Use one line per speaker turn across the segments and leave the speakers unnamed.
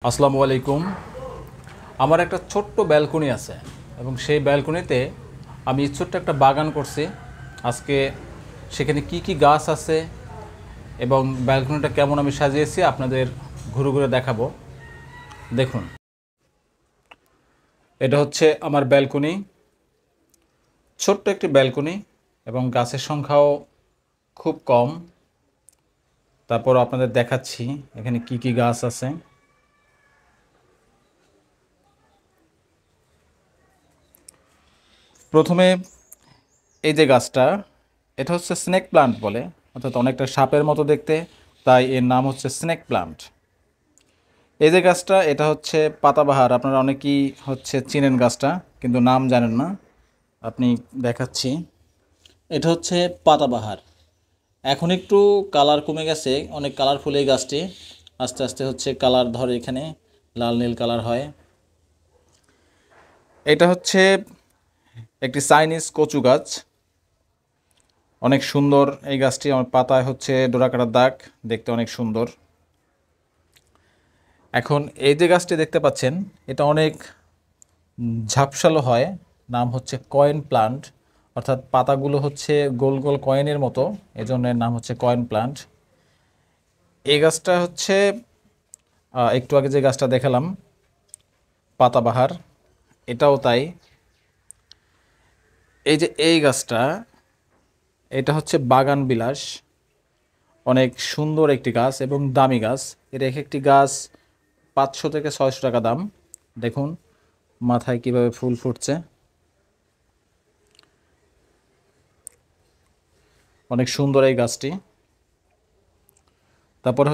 আসসালামু আলাইকুম। আমার একটা ছোট্ট ব্যালকনি আছে এবং সেই ব্যালকনিতে আমি ছোট্ট একটা বাগান করছি। আজকে সেখানে কি কি গাছ আছে এবং ব্যালকনিটা কেমন আমি সাজিয়েছি আপনাদের ঘুরে ঘুরে দেখাবো। দেখুন, এটা হচ্ছে আমার ব্যালকনি, ছোট্ট একটি ব্যালকনি এবং গাছের সংখ্যাও খুব কম। তারপর আপনাদের দেখাচ্ছি এখানে কি কি গাছ আছে। প্রথমে এই যে গাছটা, এটা হচ্ছে স্নেক প্লান্ট বলে, অর্থাৎ অনেকটা সাপের মতো দেখতে, তাই এর নাম হচ্ছে স্নেক প্লান্ট। এই যে গাছটা, এটা হচ্ছে পাতাবাহার। আপনারা অনেকেই চিনেন গাছটা, কিন্তু নাম জানেন না। আপনি দেখাচ্ছি, এটা হচ্ছে পাতাবাহার। এখন একটু কালার কমে গেছে, অনেক কালারফুল এই গাছটি। আস্তে আস্তে কালার ধরে, এখানে লাল নীল কালার হয়। এটা হচ্ছে একটি চাইনিজ কচু গাছ, অনেক সুন্দর এই গাছটি। আমার পাতায় ডোরাকাটার দাগ, দেখতে অনেক সুন্দর। এখন এই যে গাছটি দেখতে পাচ্ছেন, এটা অনেক ঝাপসালো হয়, নাম হচ্ছে কয়েন প্লান্ট, অর্থাৎ পাতাগুলো গোল গোল কয়েনের মতো, এজন্য এর নাম হচ্ছে কয়েন প্লান্ট। এই গাছটা একটু আগে যে গাছটা দেখালাম পাতাবাহার, এটাও তাই। এই যে এই গাছটা, এটা হচ্ছে বাগান বিলাস, অনেক সুন্দর একটি গাছ এবং দামি গাছ। এর এক একটি গাছ 500 থেকে 600 টাকা দাম। দেখুন মাথায় কিভাবে ফুল ফুটছে, অনেক সুন্দর এই গাছটি। তারপর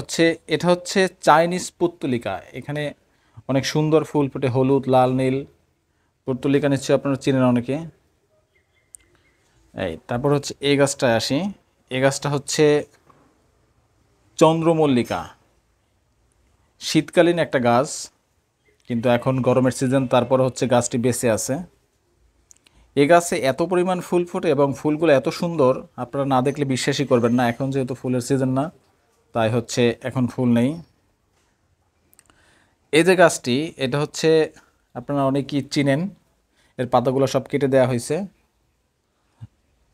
এটা হচ্ছে চাইনিজ পুত্তলিকা। এখানে অনেক সুন্দর ফুল ফুটে, হলুদ লাল নীল। পুত্তলিকা নিশ্চয়ই আপনারা চিনেন অনেকে। তারপর এই গাছটায় আসি। এই গাছটা হচ্ছে চন্দ্রমল্লিকা, শীতকালীন একটা গাছ, কিন্তু এখন গরমের সিজন, তারপর গাছটি বেঁচে আছে। এই গাছে এত পরিমাণ ফুল ফোটে এবং ফুলগুলো এত সুন্দর, আপনারা না দেখলে বিশ্বাসই করবেন না। এখন যেহেতু ফুলের সিজন না, তাই এখন ফুল নেই। এই যে গাছটি, এটা আপনারা অনেকেই চিনেন, এর পাতাগুলো সব কেটে দেওয়া হয়েছে।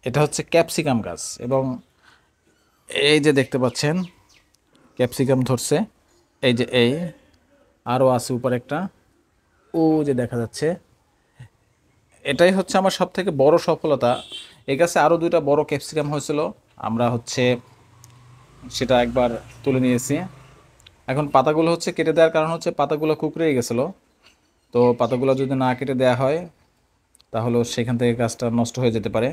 এটা হচ্ছে ক্যাপসিকাম গাছ এবং এই যে দেখতে পাচ্ছেন ক্যাপসিকাম ধরছে। এই আরও আছে উপর একটা, ও যে দেখা যাচ্ছে। এটাই আমার সব থেকে বড় সফলতা। এই গাছে আরও 2টা বড় ক্যাপসিকাম হয়েছিল, আমরা সেটা একবার তুলে নিয়েছি। এখন পাতাগুলো কেটে দেওয়ার কারণ পাতাগুলো কুঁকড়ে গেছিলো। তো পাতাগুলো যদি না কেটে দেওয়া হয়, তাহলে সেখান থেকে গাছটা নষ্ট হয়ে যেতে পারে।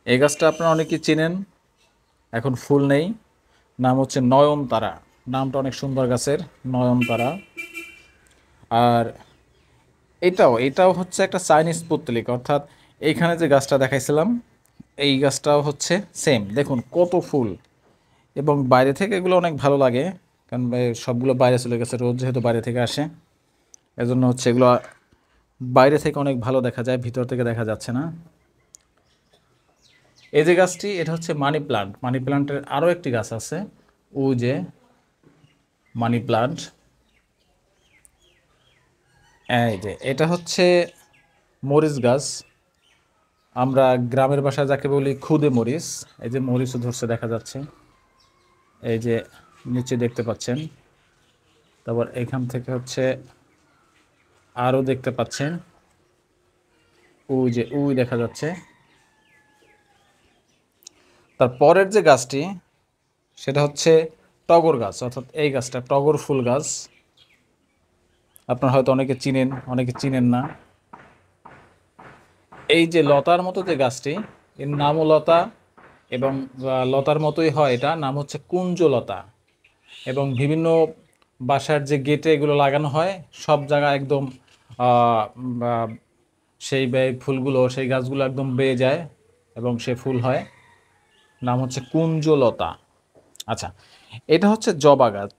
এই গাছটা আপনারা অনেকেই চিনেন, এখন ফুল নেই। নাম হচ্ছে নয়নতারা, নামটা অনেক সুন্দর গাছের, নয়নতারা। আর এটাও একটা চাইনিজ পুত্তলিকা, অর্থাৎ এইখানে যে গাছটা দেখাইছিলাম, এই গাছটাও সেম। দেখুন কত ফুল, এবং বাইরে থেকে এগুলো অনেক ভালো লাগে, কারণ সবগুলো বাইরে চলে গেছে, রোদ যেহেতু বাইরে থেকে আসে, এজন্য এগুলো বাইরে থেকে অনেক ভালো দেখা যায়, ভিতর থেকে দেখা যাচ্ছে না। এই যে গাছটি, এটা মানি প্লান্ট। মানি প্লান্টের আরও একটি গাছ আছে, ও যে মানি প্লান্ট। এই যে এটা মরিচ গাছ, আমরা গ্রামের ভাষায় যাকে বলি খুদে মরিচ। এই যে মরিচও ধরছে, দেখা যাচ্ছে, এই যে নিচে দেখতে পাচ্ছেন। তারপর এখান থেকে আরও দেখতে পাচ্ছেন, ওই দেখা যাচ্ছে। তারপরের যে গাছটি, সেটা টগর গাছ, অর্থাৎ এই গাছটা টগর ফুল গাছ। আপনারা হয়তো অনেকে চিনেন, অনেকে চিনেন না। এই যে লতার মতো যে গাছটি, এর নামও লতা, এবং লতার মতোই হয়, এটা নাম কুঞ্জলতা। এবং বিভিন্ন বাসার যে গেটে এগুলো লাগানো হয়, সব জায়গায় একদম সেই ফুলগুলো, সেই গাছগুলো একদম বেয়ে যায় এবং সে ফুল হয়, নাম কুঞ্জলতা। আচ্ছা, এটা জবা গাছ,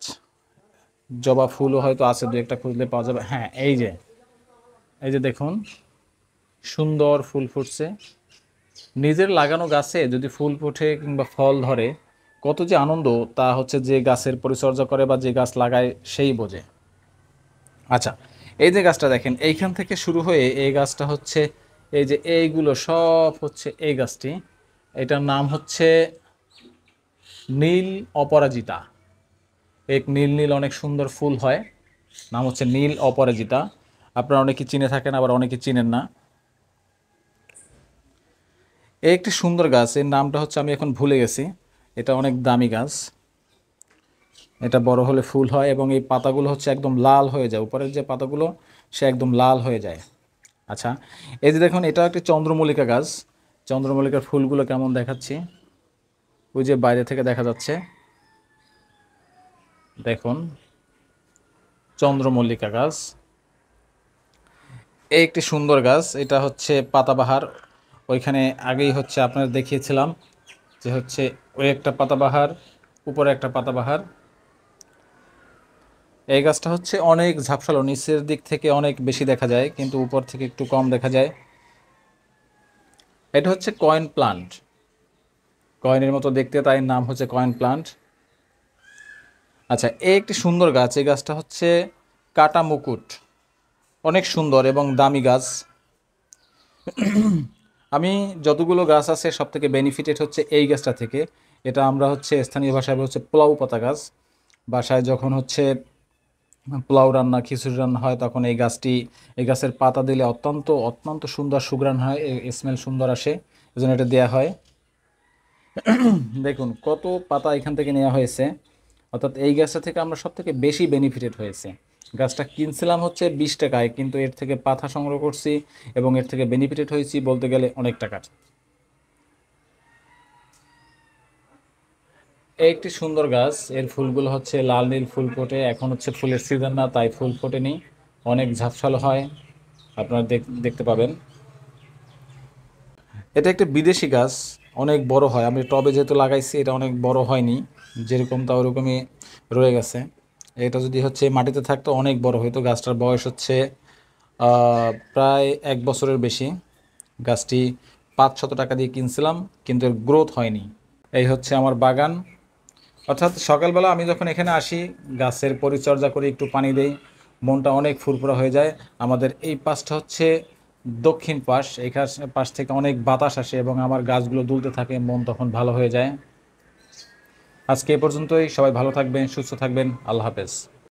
জবা ফুলও হয়তো আছে, 2-1টা খুঁজলে পাওয়া যাবে। হ্যাঁ, এই যে দেখুন সুন্দর ফুল ফুটছে। নিজের লাগানো গাছে যদি ফুল ফোটে কিংবা ফল ধরে, কত যে আনন্দ তা হচ্ছে যে গাছের পরিচর্যা করে বা যে গাছ লাগায় সেই বোঝে। আচ্ছা, এই যে গাছটা দেখেন, এইখান থেকে শুরু হয়ে এই গাছটা হচ্ছে, এই যে এইগুলো সব হচ্ছে এই গাছটি, এটার নাম হচ্ছে নীল অপরাজিতা। এক নীল নীল অনেক সুন্দর ফুল হয়, নাম হচ্ছে নীল অপরাজিতা। আপনারা অনেকে চিনে থাকেন, আবার অনেকে চিনেন না। এই একটি সুন্দর গাছ, এর নামটা হচ্ছে আমি এখন ভুলে গেছি। এটা অনেক দামি গাছ, এটা বড় হলে ফুল হয় এবং এই পাতাগুলো হচ্ছে একদম লাল হয়ে যায়, উপরের যে পাতাগুলো সে একদম লাল হয়ে যায়। আচ্ছা, এই যে দেখুন, এটা একটি চন্দ্রমল্লিকা গাছ। চন্দ্রমল্লিকার ফুলগুলো কেমন দেখাচ্ছি, ওই যে বাইরে থেকে দেখা যাচ্ছে, দেখুন চন্দ্রমল্লিকা গাছ। এই একটি সুন্দর গাছ, এটা হচ্ছে পাতাবাহার। ওইখানে আগেই হচ্ছে আপনার দেখিয়েছিলাম যে হচ্ছে ওই একটা পাতাবাহার, উপরে একটা পাতাবাহার। এই গাছটা হচ্ছে অনেক ঝাপসালো, নিচের দিক থেকে অনেক বেশি দেখা যায় কিন্তু উপর থেকে একটু কম দেখা যায়। এটা হচ্ছে কয়েন প্লান্ট, কয়েনের মতো দেখতে, তাই নাম হচ্ছে কয়েন প্লান্ট। আচ্ছা, এই একটি সুন্দর গাছ, এই গাছটা হচ্ছে কাটা মুকুট, অনেক সুন্দর এবং দামি গাছ। আমি যতগুলো গাছ আছে সব থেকে বেনিফিটেড হচ্ছে এই গাছটা থেকে। এটা আমরা হচ্ছে স্থানীয় ভাষায় হচ্ছে পোলাও পাতা গাছ। বাসায় যখন হচ্ছে পোলাও রান্না, খিচুড়ি রান্না হয় তখন এই গাছটি, এই গাছের পাতা দিলে অত্যন্ত অত্যন্ত সুন্দর সুঘ্রাণ হয়, স্মেল সুন্দর আসে, এজন্য এটা দেওয়া হয়। দেখুন কত পাতা এখান থেকে নেওয়া হয়েছে, অর্থাৎ এই গাছটা থেকে আমরা সব থেকে বেশি বেনিফিটেড হয়েছে। গাছটা কিনছিলাম হচ্ছে 20 টাকায়, কিন্তু এর থেকে পাতা সংগ্রহ করছি এবং এর থেকে বেনিফিটেড হয়েছি বলতে গেলে অনেক টাকার। এই একটি সুন্দর গাছ, এর ফুলগুলো হচ্ছে লাল নীল ফুল ফোটে, এখন হচ্ছে ফুলের সিজন না তাই ফুল ফোটেনি, অনেক ঝাপসালো হয়, আপনারা দেখতে পাবেন। এটা একটা বিদেশি গাছ, অনেক বড় হয়, আমি টবে যেহেতু লাগাইছি এটা অনেক বড় হয়নি, যেরকম তা ওরকমই রয়ে গেছে। এটা যদি হচ্ছে মাটিতে থাকতো অনেক বড় হইতো। গাছটার বয়স হচ্ছে প্রায় 1 বছরের বেশি। গাছটি 500 টাকা দিয়ে কিনছিলাম, কিন্তু এর গ্রোথ হয়নি। এই হচ্ছে আমার বাগান, অর্থাৎ সকালবেলা আমি যখন এখানে আসি গাছের পরিচর্যা করি, একটু পানি দেই, মনটা অনেক ফুরফুরা হয়ে যায়। আমাদের এই পাশটা হচ্ছে দক্ষিণ পাশ, এই পাশ থেকে অনেক বাতাস আসে এবং আমার গাছগুলো দুলতে থাকে, মন তখন ভালো হয়ে যায়। আজকে এ পর্যন্তই, সবাই ভালো থাকবেন, সুস্থ থাকবেন, আল্লাহ হাফেজ।